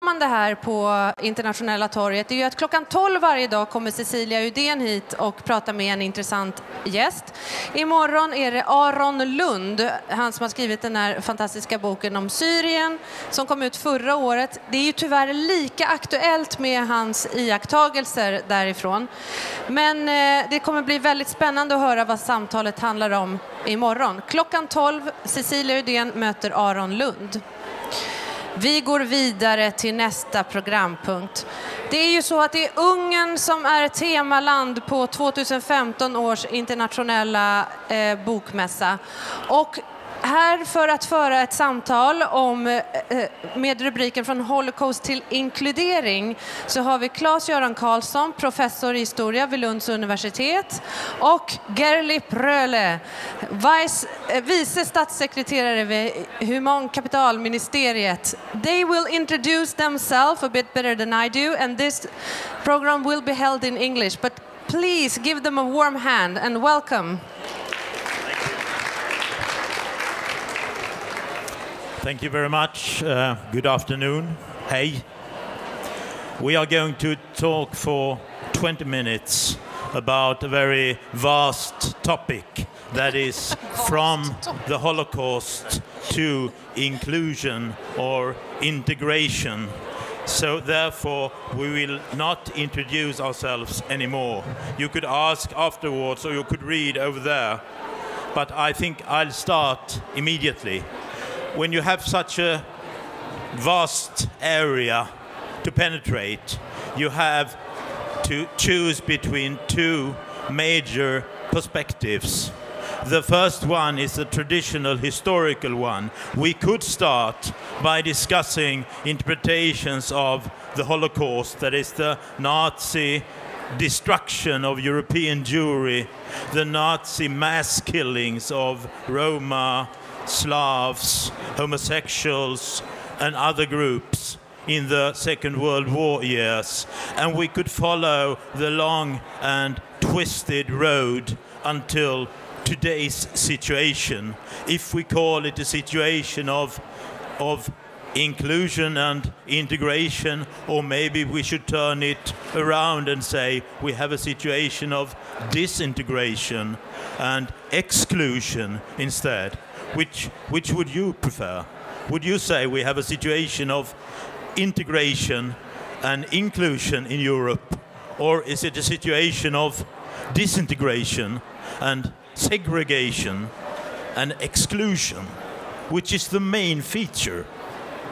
Det här på internationella torget är ju att klockan 12 varje dag kommer Cecilia Uddén hit och pratar med en intressant gäst. Imorgon är det Aron Lund, han som har skrivit den här fantastiska boken om Syrien som kom ut förra året. Det är ju tyvärr lika aktuellt med hans iakttagelser därifrån. Men det kommer bli väldigt spännande att höra vad samtalet handlar om imorgon. Klockan 12, Cecilia Uddén möter Aron Lund. Vi går vidare till nästa programpunkt. Det är ju så att det är Ungern som är temaland på 2015 års internationella bokmässa. Och här för att föra ett samtal om, med rubriken Från holocaust till inkludering så har vi Klas-Göran Karlsson, professor i historia vid Lunds Universitet, och Gergely Pröhle, vice statssekreterare vid Humancapital Ministeriet. They will introduce themselves a bit better than I do, and this program will be held in English. But please give them a warm hand and welcome. Thank you very much. Good afternoon. Hey. We are going to talk for 20 minutes about a very vast topic that is from the Holocaust to inclusion or integration. So therefore we will not introduce ourselves anymore. You could ask afterwards or you could read over there. But I think I'll start immediately. When you have such a vast area to penetrate, you have to choose between two major perspectives. The first one is the traditional historical one. We could start by discussing interpretations of the Holocaust, that is the Nazi destruction of European Jewry, the Nazi mass killings of Roma, Slavs, homosexuals and other groups in the Second World War years, and we could follow the long and twisted road until today's situation, if we call it a situation of inclusion and integration, or maybe we should turn it around and say we have a situation of disintegration and exclusion instead. Which would you prefer? Would you say we have a situation of integration and inclusion in Europe, or is it a situation of disintegration and segregation and exclusion, which is the main feature?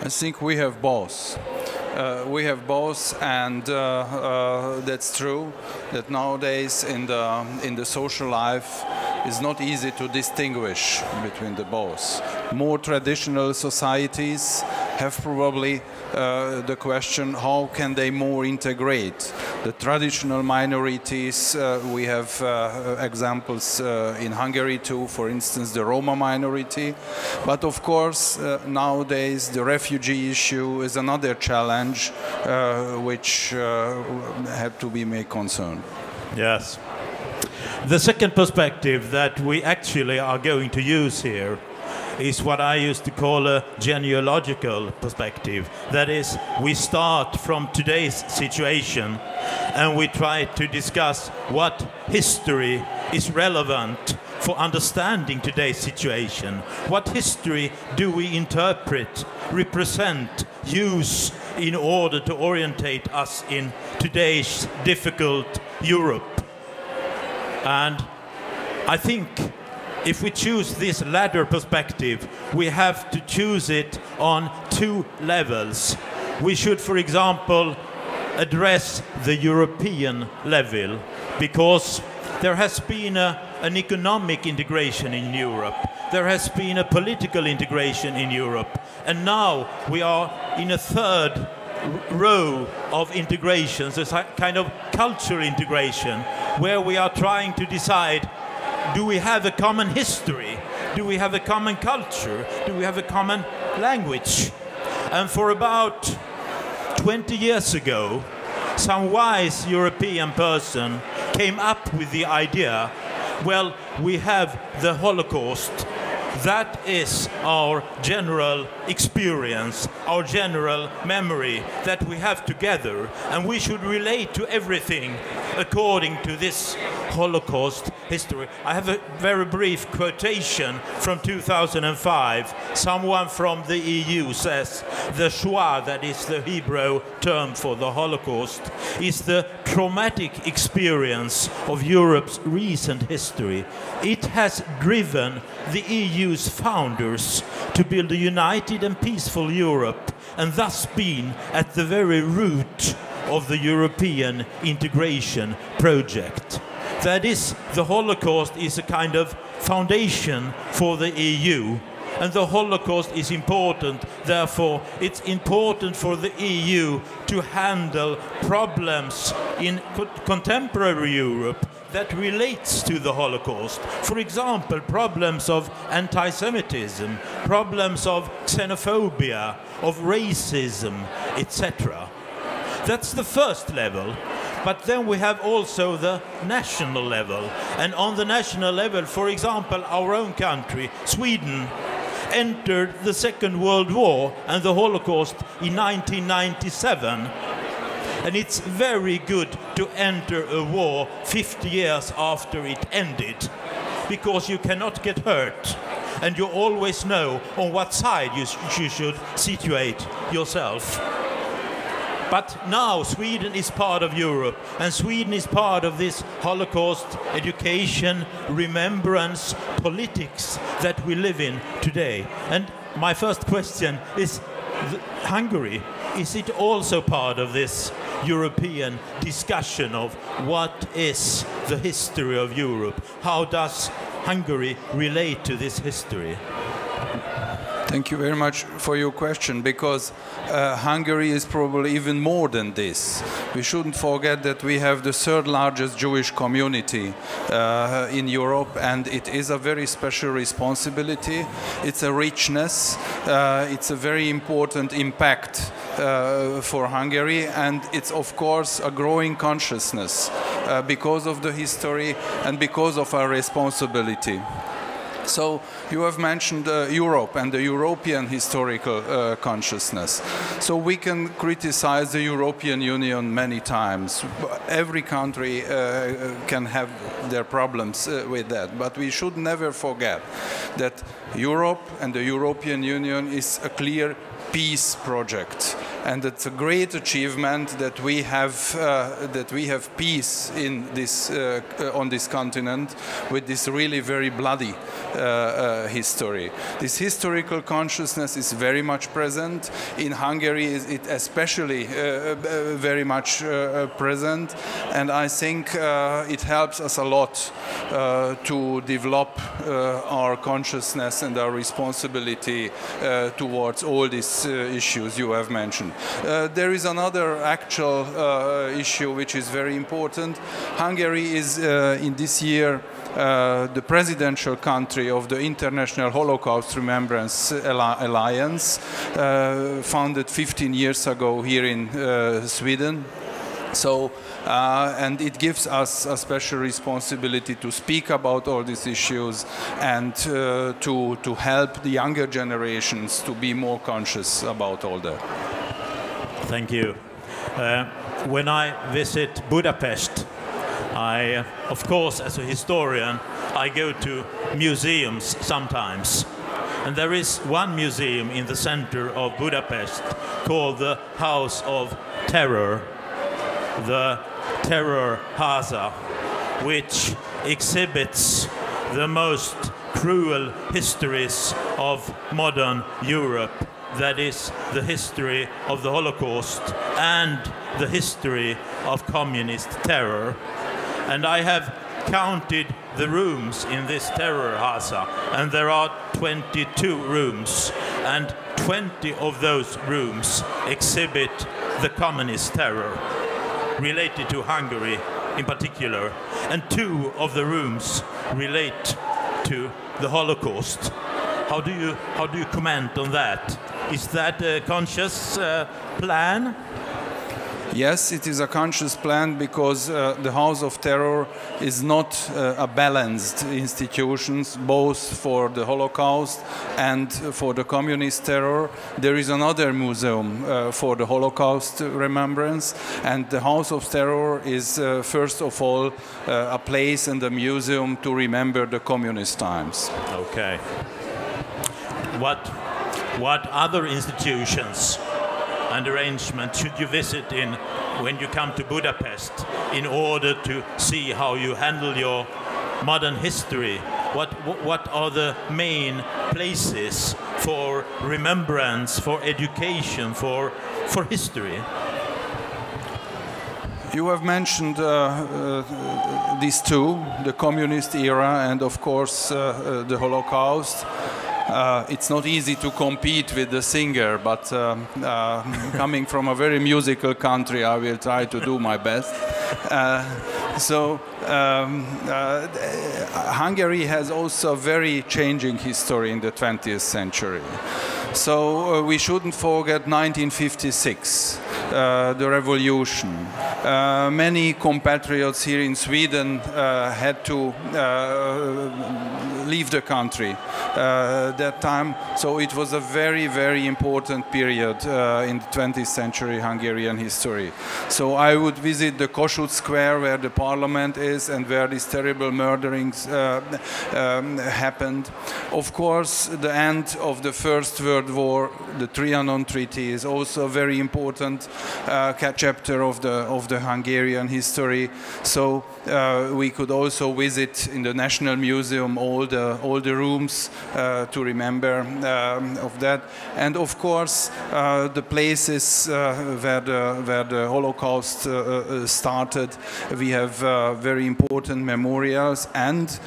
I think we have both. And that's true. That nowadays in the social life, it's not easy to distinguish between the both. More traditional societies have probably the question: how can they more integrate the traditional minorities? We have examples in Hungary too, for instance, the Roma minority. But of course, nowadays the refugee issue is another challenge which have to be made concern. Yes. The second perspective that we actually are going to use here is what I used to call a genealogical perspective. That is, we start from today's situation and we try to discuss what history is relevant for understanding today's situation. What history do we interpret, represent, use in order to orientate us in today's difficult Europe? And I think if we choose this latter perspective, we have to choose it on two levels. We should, for example, address the European level, because there has been an economic integration in Europe. There has been a political integration in Europe. And now we are in a third row of integrations, a kind of cultural integration, where we are trying to decide, do we have a common history? Do we have a common culture? Do we have a common language? And for about 20 years ago, some wise European person came up with the idea, well, we have the Holocaust, That is our general experience, our general memory that we have together, and we should relate to everything according to this Holocaust history. I have a very brief quotation from 2005. Someone from the EU says, the Shoah, that is the Hebrew term for the Holocaust, is the traumatic experience of Europe's recent history. It has driven the EU's founders to build a united and peaceful Europe, and thus been at the very root of the European integration project. That is, the Holocaust is a kind of foundation for the EU, and the Holocaust is important. Therefore, it's important for the EU to handle problems in contemporary Europe that relates to the Holocaust. For example, problems of anti-Semitism, problems of xenophobia, of racism, etc. That's the first level. But then we have also the national level. And on the national level, for example, our own country, Sweden, entered the Second World War and the Holocaust in 1997. And it's very good to enter a war 50 years after it ended, because you cannot get hurt, and you always know on what side you should situate yourself. But now Sweden is part of Europe, and Sweden is part of this Holocaust education, remembrance, politics that we live in today. And my first question is, Hungary, is it also part of this European discussion of what is the history of Europe? How does Hungary relate to this history? Thank you very much for your question, because Hungary is probably even more than this. We shouldn't forget that we have the third largest Jewish community in Europe, and it is a very special responsibility. It's a richness, it's a very important impact for Hungary, and it's of course a growing consciousness because of the history and because of our responsibility. So you have mentioned Europe and the European historical consciousness. So we can criticize the European Union many times. Every country can have their problems with that. But we should never forget that Europe and the European Union is a clear peace project. And it's a great achievement that we have peace in this on this continent with this really very bloody history. This historical consciousness is very much present in Hungary. It especially very much present, and I think it helps us a lot to develop our consciousness and our responsibility towards all these issues you have mentioned. There is another actual issue which is very important. Hungary is in this year the presidential country of the International Holocaust Remembrance Alliance, founded 15 years ago here in Sweden. So, and it gives us a special responsibility to speak about all these issues and to help the younger generations to be more conscious about all that. Thank you. When I visit Budapest, of course, as a historian, I go to museums sometimes. And there is one museum in the center of Budapest called the House of Terror, the Terror Haza, which exhibits the most cruel histories of modern Europe. That is the history of the Holocaust and the history of communist terror. And I have counted the rooms in this terror Haza, and there are 22 rooms, and 20 of those rooms exhibit the communist terror related to Hungary in particular, and 2 of the rooms relate to the Holocaust. How do you comment on that? Is that a conscious plan? Yes, it is a conscious plan because the House of Terror is not a balanced institution, both for the Holocaust and for the communist terror. There is another museum for the Holocaust remembrance, and the House of Terror is first of all a place and a museum to remember the communist times. Okay. What other institutions and arrangements should you visit in when you come to Budapest in order to see how you handle your modern history? What are the main places for remembrance, for education, for history? You have mentioned these two, the communist era and of course the Holocaust. It's not easy to compete with the singer, but coming from a very musical country, I will try to do my best. Hungary has also a very changing history in the 20th century. So we shouldn't forget 1956, the revolution. Many compatriots here in Sweden had to leave the country that time. So it was a very, very important period in the 20th century Hungarian history. So I would visit the Kossuth Square where the parliament is and where these terrible murderings happened. Of course, the end of the First World War, the Trianon Treaty, is also a very important chapter of the Hungarian history. So we could also visit in the National Museum all the rooms to remember of that, and of course the places where the Holocaust started. We have very important memorials, and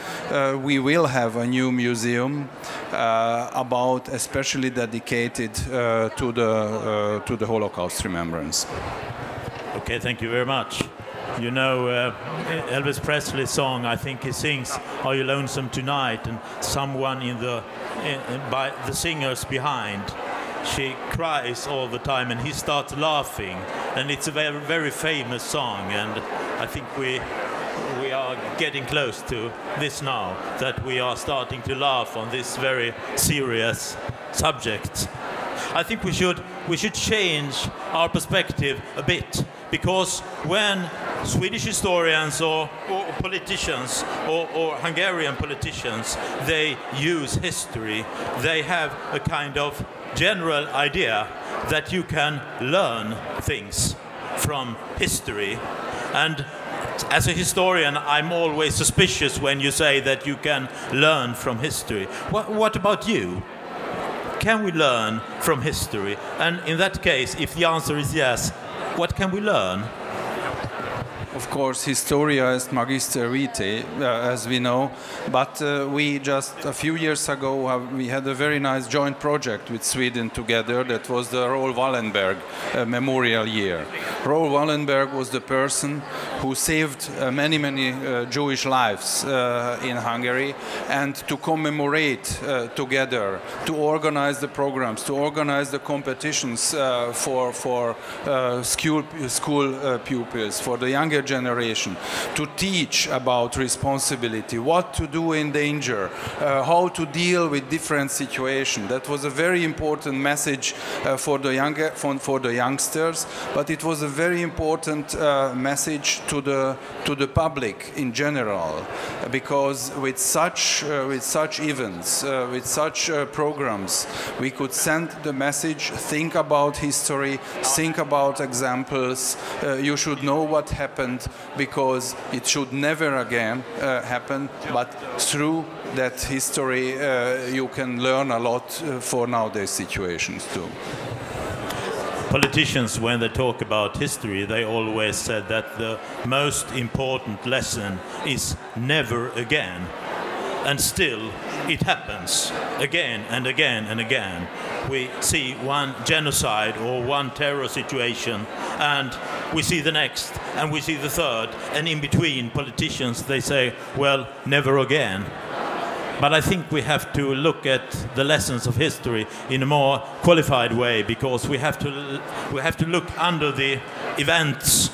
we will have a new museum especially dedicated to the Holocaust remembrance. Okay, thank you very much. You know, Elvis Presley's song, I think he sings, "Are You Lonesome Tonight?" and someone by the singers behind, she cries all the time and he starts laughing, and it's a very, very famous song, and I think we are getting close to this now, that we are starting to laugh on this very serious subject. I think we should change our perspective a bit, because when Swedish historians or politicians or Hungarian politicians, they use history, they have a kind of general idea that you can learn things from history. And as a historian, I'm always suspicious when you say that you can learn from history. What about you? Can we learn from history? And in that case, if the answer is yes, what can we learn? Of course, historia is magister vitae, as we know, but we just a few years ago we had a very nice joint project with Sweden together. That was the Raoul Wallenberg Memorial Year. Raoul Wallenberg was the person who saved many Jewish lives in Hungary, and to commemorate together, to organize the programs, to organize the competitions for school pupils, for the younger generation, to teach about responsibility, what to do in danger, how to deal with different situations. That was a very important message for the youngsters, but it was a very important message to the public in general, because with such events, with such programs, we could send the message: think about history, think about examples. You should know what happened, because it should never again happen, but through that history you can learn a lot for nowadays situations too. Politicians, when they talk about history, they always said that the most important lesson is never again. And still it happens again and again and again. We see one genocide or one terror situation, and we see the next, and we see the third, and in between, politicians, they say, well, never again. But I think we have to look at the lessons of history in a more qualified way, because we have to look under the events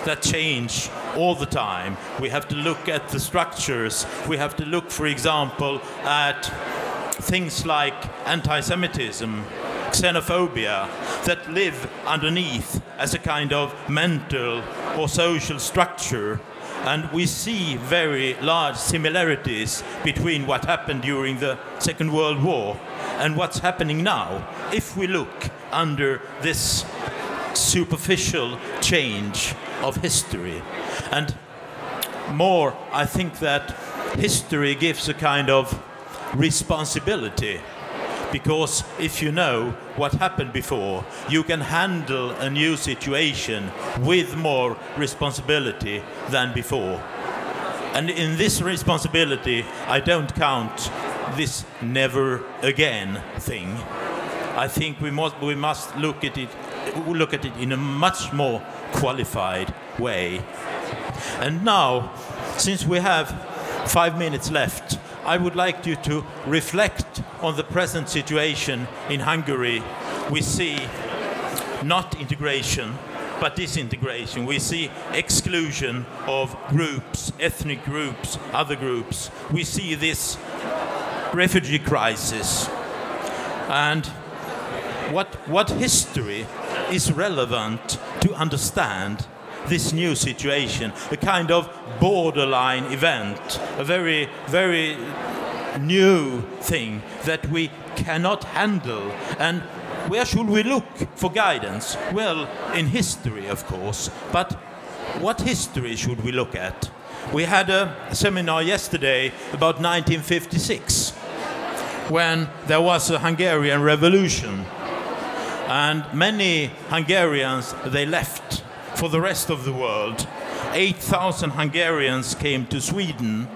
that change all the time. We have to look at the structures. We have to look, for example, at things like anti-Semitism, xenophobia, that live underneath as a kind of mental or social structure. And we see very large similarities between what happened during the Second World War and what's happening now, if we look under this superficial change of history. And more, I think that history gives a kind of responsibility, because if you know what happened before, you can handle a new situation with more responsibility than before. And in this responsibility, I don't count this never again thing. I think we must look at it in a much more qualified way. And now, since we have 5 minutes left, I would like you to reflect on the present situation in Hungary. We see not integration, but disintegration. We see exclusion of groups, ethnic groups, other groups. We see this refugee crisis. And what history is relevant to understand this new situation, a kind of borderline event, a very, very new thing that we cannot handle. And where should we look for guidance? Well, in history, of course, but what history should we look at? We had a seminar yesterday about 1956, when there was a Hungarian revolution, and many Hungarians, they left for the rest of the world. 8,000 Hungarians came to Sweden,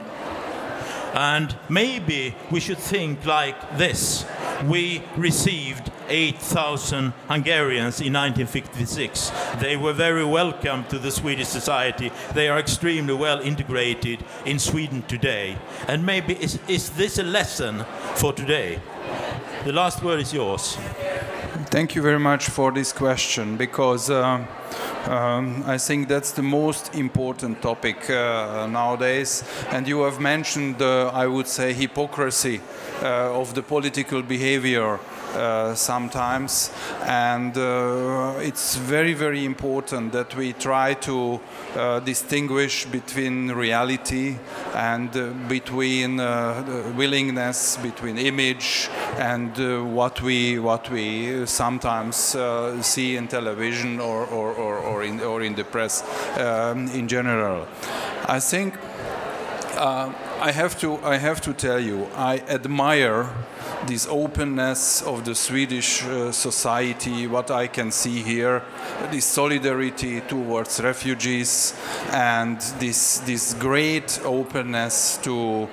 and maybe we should think like this. We received 8,000 Hungarians in 1956. They were very welcome to the Swedish society. They are extremely well integrated in Sweden today. And maybe is this a lesson for today? The last word is yours. Thank you very much for this question, because I think that's the most important topic nowadays. And you have mentioned, I would say, hypocrisy of the political behavior sometimes. And it's very, very important that we try to distinguish between reality and between willingness, between image and what we sometimes see in television or in the press in general. I think I have to tell you, I admire this openness of the Swedish society, what I can see here, this solidarity towards refugees, and this great openness to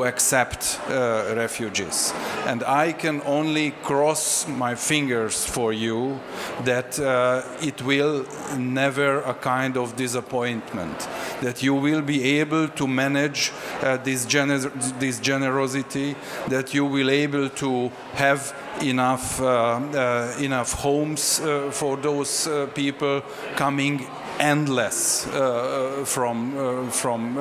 accept refugees. And I can only cross my fingers for you that it will never a kind of disappointment, that you will be able to manage this generosity, that you will able to have enough homes for those people coming endless from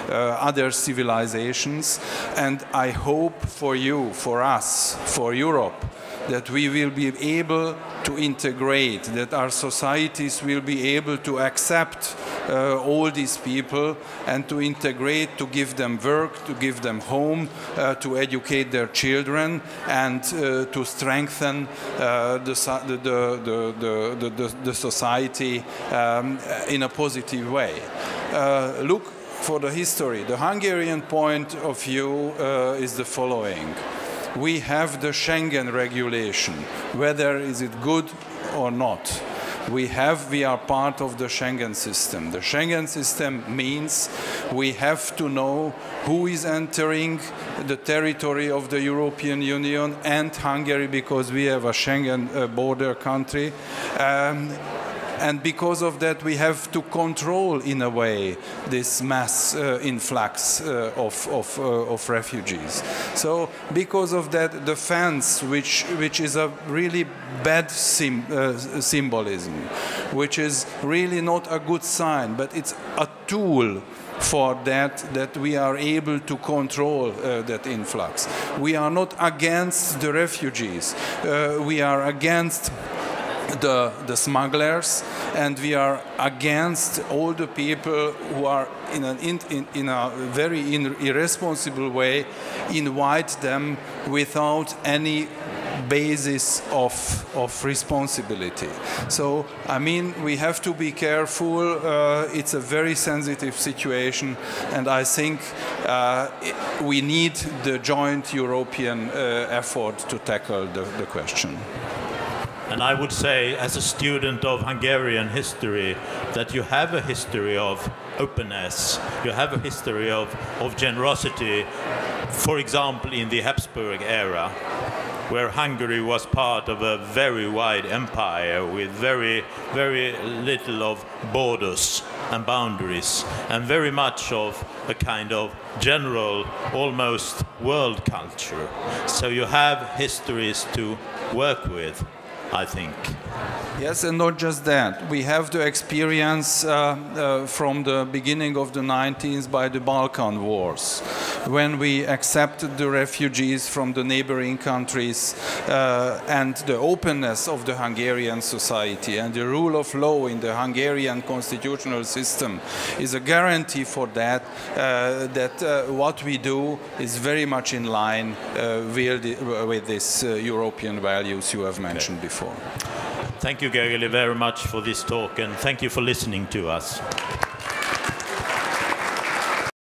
other civilizations. And I hope for you, for us, for Europe, that we will be able to integrate, that our societies will be able to accept all these people and to integrate, to give them work, to give them home, to educate their children, and to strengthen the society in a positive way. Look for the history. The Hungarian point of view is the following. We have the Schengen regulation, whether is it good or not. We are part of the Schengen system. The Schengen system means we have to know who is entering the territory of the European Union and Hungary, because we have a Schengen border country. And because of that, we have to control, in a way, this mass influx of refugees. So because of that, the fence, which is a really bad symbolism, which is really not a good sign, but it's a tool for that we are able to control that influx. We are not against the refugees. We are against the smugglers, and we are against all the people who are in a very irresponsible way invite them without any basis of responsibility. So, I mean, we have to be careful. It's a very sensitive situation, and I think we need the joint European effort to tackle the question. And I would say, as a student of Hungarian history, that you have a history of openness, you have a history of generosity, for example, in the Habsburg era, where Hungary was part of a very wide empire with very, very little of borders and boundaries, and very much of a kind of general, almost world culture. So you have histories to work with, I think. Yes, and not just that. We have the experience from the beginning of the 19th by the Balkan Wars, when we accepted the refugees from the neighboring countries, and the openness of the Hungarian society and the rule of law in the Hungarian constitutional system is a guarantee for that, what we do is very much in line with these European values you have mentioned before. Thank you, Gergely, very much for this talk, and thank you for listening to us.